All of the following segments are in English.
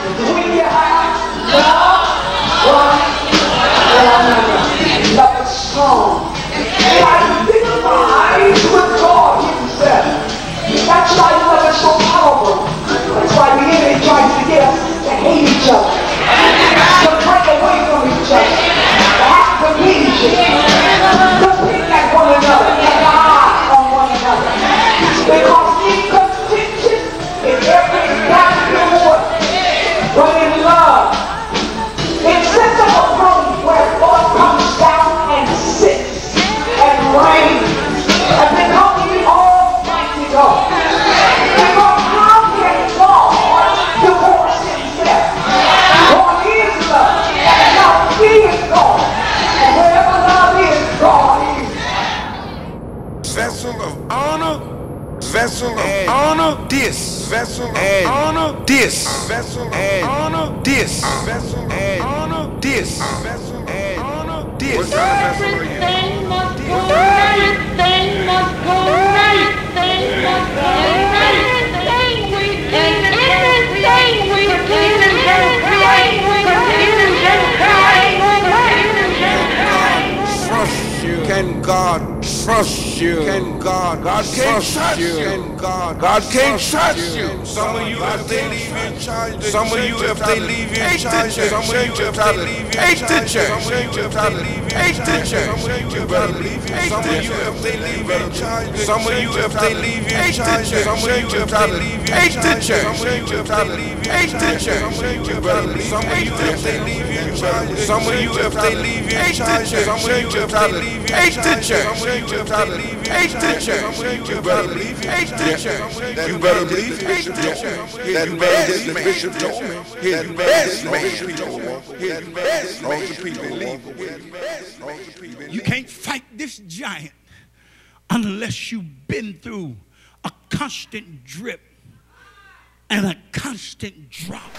Between your eyes, love, love is strong. And identifies with God himself. That's why love is so powerful. That's why the enemy tries to get us to hate each other, to break away from each other, to have division, to pick at one another, to lie on one another. Because in contention is every goddamn word. But in love, it sets up a throne where God comes down and sits and reigns and becomes the Almighty God. Because how can God divorce himself? God is love, and love is God. And wherever love is, God is. Vessel of honor, vessel of honor, this vessel of honor, this vessel of honor, this vessel of honor, this vessel of honor, this. What kind of vessel are you? Everything must go right. Everything must go right. Everything must go right. Everything we do, everything we do, Can God trust you? Can God can't trust you? Can God can't trust you? Some of you if they leave you in charge, some of you if they leave you in charge, some of you if they leave you in charge, some of you if they leave you in charge, you better leave you. Some of you if they leave you in charge, some of you if they leave you in charge, some of you if they leave you in charge, some of you if they leave you in charge, you better leave. Some of you if they leave you in charge, some of you if they leave you in charge, some of you if they leave you in charge, some of you if they leave you in charge, you better leave you. You better leave Bishop told me. That man is the Bishop told me. That best man told me. You can't fight this giant unless you've been through a constant drip and a constant drop.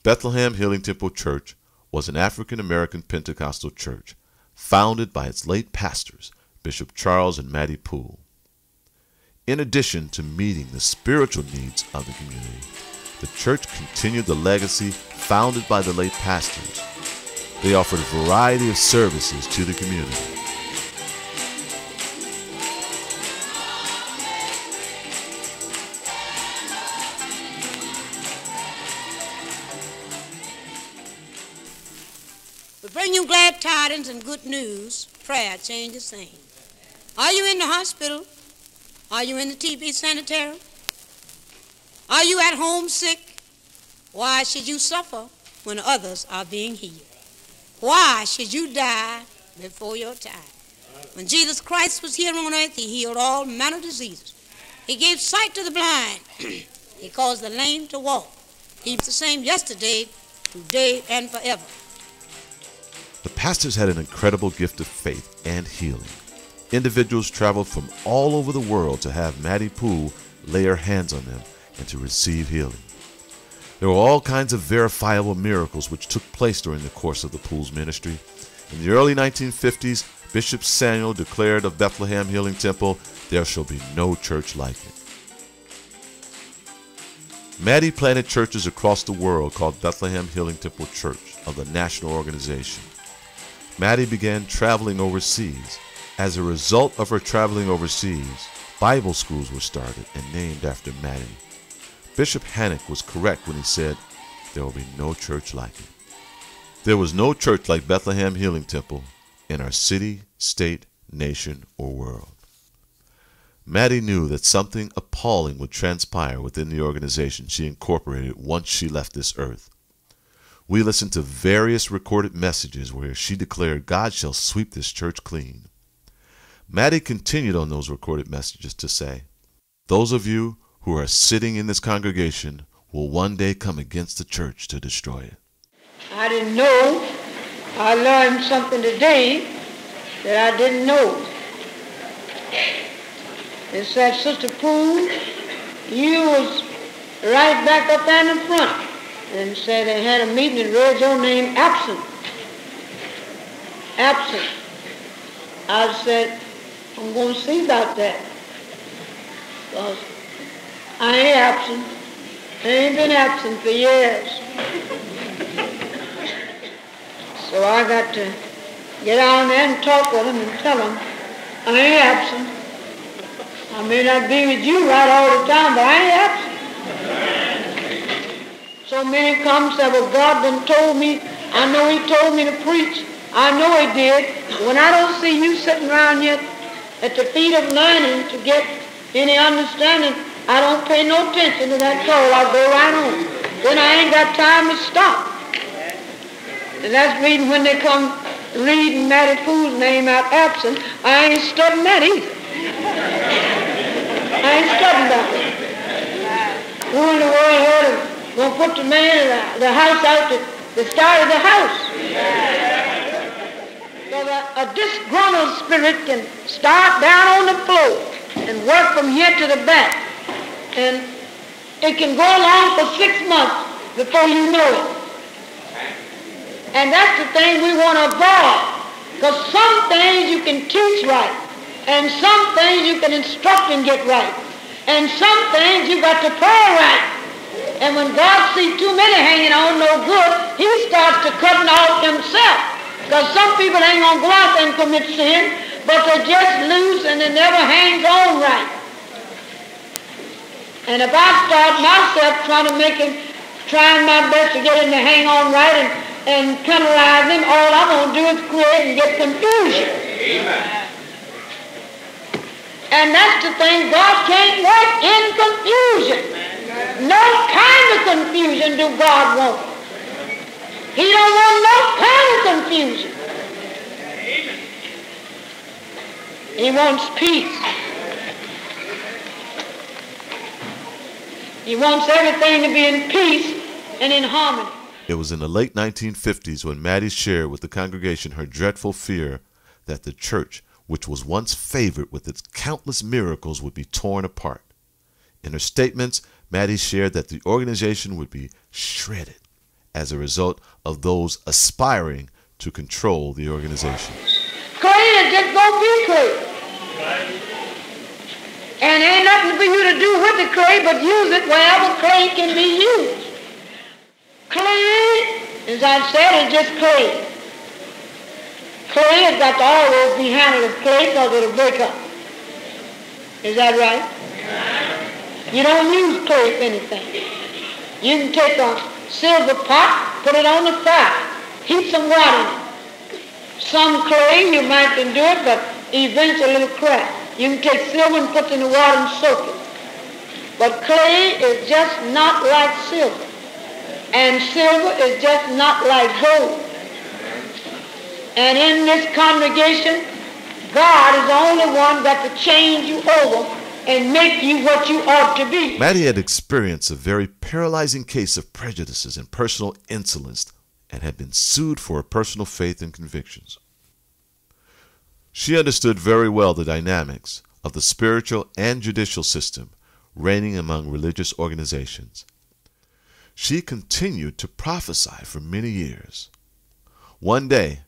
Bethlehem Healing Temple Church was an African-American Pentecostal church founded by its late pastors, Bishop Charles and Mattie Poole. In addition to meeting the spiritual needs of the community, the church continued the legacy founded by the late pastors. They offered a variety of services to the community. We bring you glad tidings and good news. Prayer changes things. Are you in the hospital? Are you in the TB sanitarium? Are you at home sick? Why should you suffer when others are being healed? Why should you die before your time? When Jesus Christ was here on earth, he healed all manner of diseases. He gave sight to the blind. He caused the lame to walk. He was the same yesterday, today, and forever. The pastors had an incredible gift of faith and healing. Individuals traveled from all over the world to have Mattie Poole lay her hands on them and to receive healing. There were all kinds of verifiable miracles which took place during the course of the Poole's ministry. In the early 1950s, Bishop Samuel declared of Bethlehem Healing Temple, "There shall be no church like it." Mattie planted churches across the world called Bethlehem Healing Temple Church of the national organization. Mattie began traveling overseas. As a result of her traveling overseas, Bible schools were started and named after Mattie. Bishop Hannock was correct when he said, "There will be no church like it." There was no church like Bethlehem Healing Temple in our city, state, nation, or world. Mattie knew that something appalling would transpire within the organization she incorporated once she left this earth. We listened to various recorded messages where she declared, "God shall sweep this church clean." Mattie continued on those recorded messages to say, "Those of you who are sitting in this congregation will one day come against the church to destroy it." I didn't know. I learned something today that I didn't know. It said, "Sister Poole, you was right back up there in the front." And said they had a meeting and read your name absent. Absent. I said, "I'm going to see about that. Because I ain't absent. I ain't been absent for years." So I got to get down there and talk with them and tell them, "I ain't absent. I may not be with you right all the time, but I ain't absent." So many come and say, "Well, God done told me. I know he told me to preach. I know he did. When I don't see you sitting around here at the feet of learning to get any understanding, I don't pay no attention to that call. I go right on. Then I ain't got time to stop." And that's the reason when they come reading Mattie Poole's name out absent, I ain't studying that either. I ain't studying that. Who in the world heard of going to put the man in the house out the start of the house? So that a disgruntled spirit can start down on the floor and work from here to the back. And it can go along for 6 months before you know it. And that's the thing we want to avoid. Because some things you can teach right. And some things you can instruct and get right. And some things you got to pray right. And when God sees too many hanging on no good, he starts to cutting off himself. Because some people ain't going to go out there and commit sin, but they're just loose and it never hangs on right. And if I start myself trying my best to get him to hang on right and penalize him, all I'm going to do is create and get confusion. Amen. And that's the thing, God can't work in confusion. No kind of confusion do God want. He don't want no kind of confusion. He wants peace. He wants everything to be in peace and in harmony. It was in the late 1950s when Mattie shared with the congregation her dreadful fear that the church, which was once favored with its countless miracles, would be torn apart. In her statements, Mattie shared that the organization would be shredded as a result of those aspiring to control the organization. Clay is just gonna be clay. And ain't nothing for you to do with the clay but use it wherever clay can be used. Clay, as I said, is just clay. Clay has got to always be handled as clay because it'll break up. Is that right? You don't use clay for anything. You can take a silver pot, put it on the fire, heat some water in it. Some clay, you might can do it, but eventually it'll crack. You can take silver and put it in the water and soak it. But clay is just not like silver. And silver is just not like gold. And in this congregation, God is the only one that can change you over and make you what you ought to be. Maddie had experienced a very paralyzing case of prejudices and personal insolence and had been sued for her personal faith and convictions. She understood very well the dynamics of the spiritual and judicial system reigning among religious organizations. She continued to prophesy for many years. One day,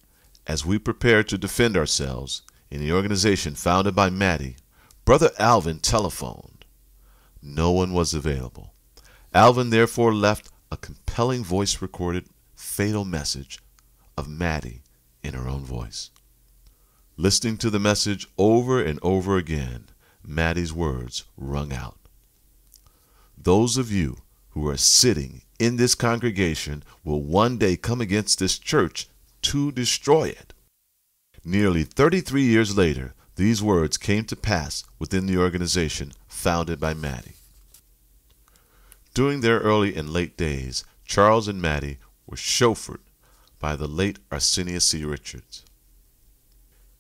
as we prepared to defend ourselves in the organization founded by Maddie, Brother Alvin telephoned. No one was available. Alvin therefore left a compelling voice-recorded fatal message of Maddie in her own voice. Listening to the message over and over again, Maddie's words rung out. Those of you who are sitting in this congregation will one day come against this church to destroy it. Nearly 33 years later, these words came to pass within the organization founded by Maddie. During their early and late days, Charles and Maddie were chauffeured by the late Marceniavsgiantpromoreel.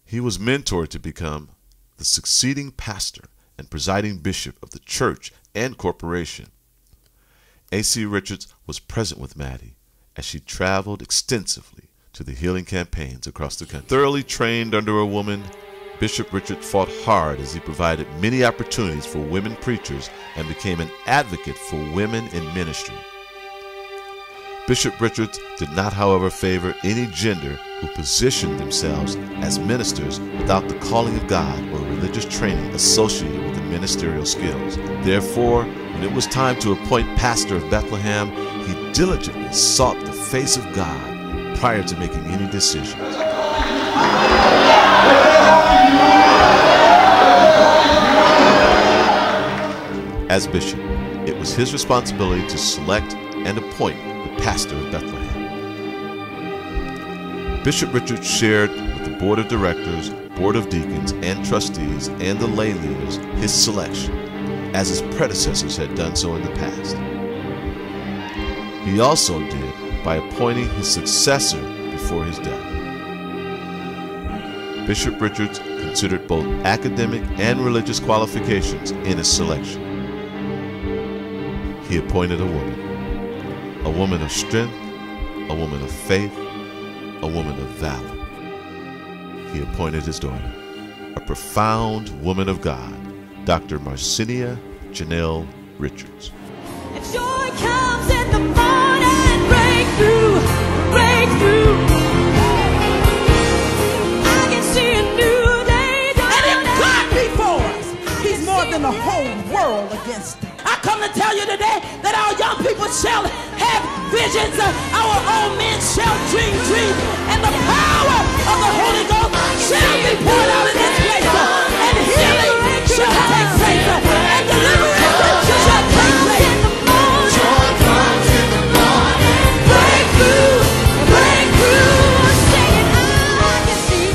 He was mentored to become the succeeding pastor and presiding bishop of the church and corporation. A.C. Richards was present with Maddie as she traveled extensively to the healing campaigns across the country. Thoroughly trained under a woman, Bishop Richards fought hard as he provided many opportunities for women preachers and became an advocate for women in ministry. Bishop Richards did not, however, favor any gender who positioned themselves as ministers without the calling of God or religious training associated with the ministerial skills. Therefore, when it was time to appoint pastor of Bethlehem, he diligently sought the face of God prior to making any decisions. As bishop, it was his responsibility to select and appoint the pastor of Bethlehem. Bishop Richards shared with the board of directors, board of deacons, and trustees, and the lay leaders his selection, as his predecessors had done so in the past. He also did by appointing his successor before his death. Bishop Richards considered both academic and religious qualifications in his selection. He appointed a woman of strength, a woman of faith, a woman of valor. He appointed his daughter, a profound woman of God, Dr. Marceniavsgiantpromoreel Richards. If joy comes in the morning, breakthrough, breakthrough. I can see a new day dawning. And if God be for us, He's more than the whole world against us. I come to tell you today that our young people shall have visions, our old men shall dream dreams, and the power of the Holy Ghost shall be poured out in this place, and healing shall take place, and deliverance shall take place. Joy comes in the morning, breakthrough, breakthrough. Singing, I can see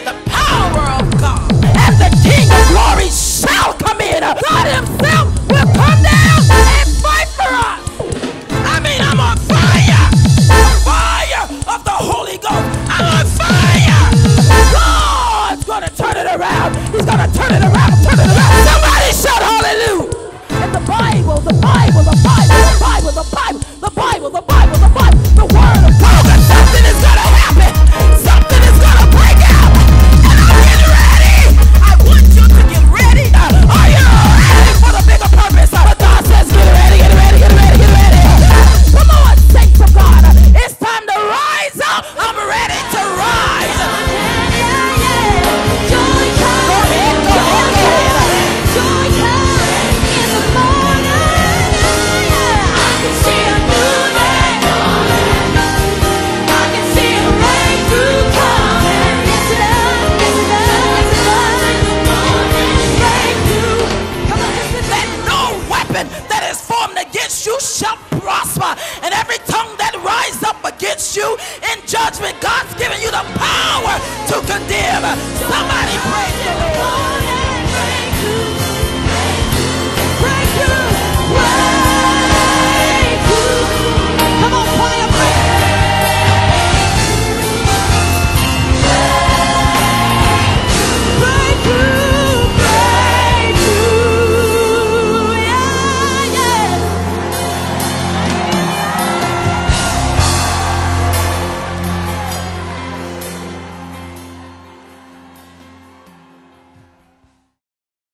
The power of God and the King of glory shall come in. God Himself will come down and fight for us. I mean, I'm on fire. judgment. God